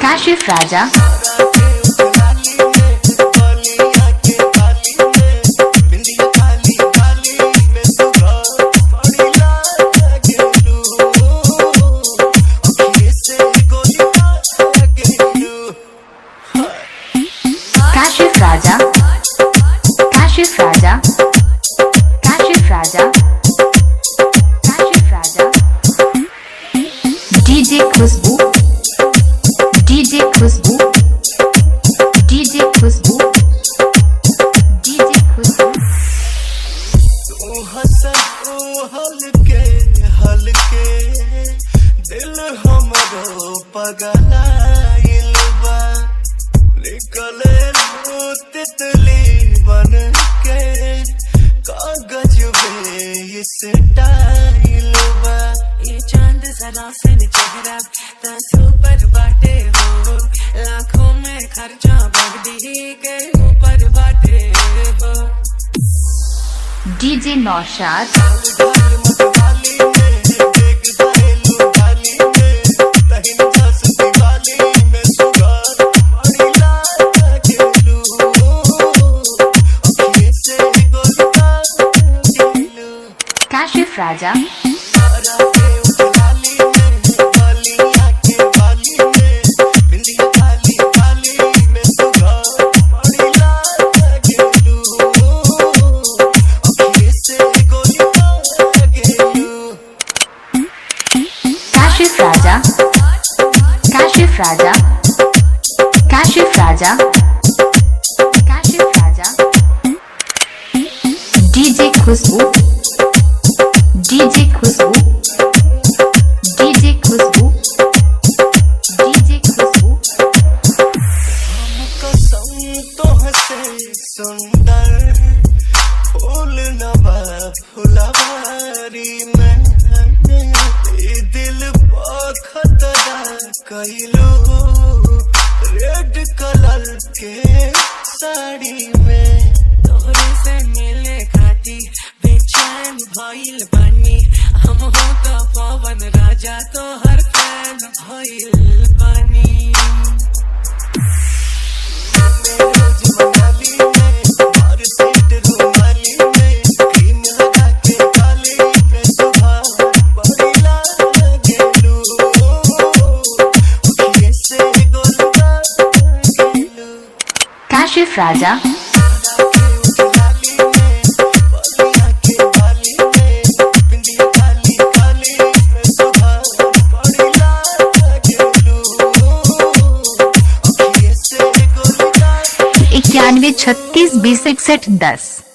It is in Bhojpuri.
काशिफ राजा काशिफ राजा काशिफ राजा काशिफ राजा काशिफ राजा डीजे खुशबू डीजे खुशबू डीजे खुशबू डीजे खुशबू तू हसन तू हलके हलके दिल हमरो पगलाइल बा निकले लू तितली बन के कागज पे स्टाइल बा ये चांद जरा से चेहरा तसु पर बाटे हो लाखों में खर्चा बगदी के ऊपर बाटे हो डीजे नौशाद काशिफ राजा काशिफ राजा काशिफ राजा काशिफ राजा काशिफ राजा डीजे खुशबू डीजे खुशबू डीजे खुशबू डीजे खुशबू हम कसम तोहसे सुंदर फूल नवा फुलवारी में दिल खतरा कैलू रेड कलर के साड़ी में तोहरे से मिले खाती बेचैन भइल बानी हम हो तो पवन राजा तो हर फैन भइल बानी काशिफ राजा $91 36 20 61 10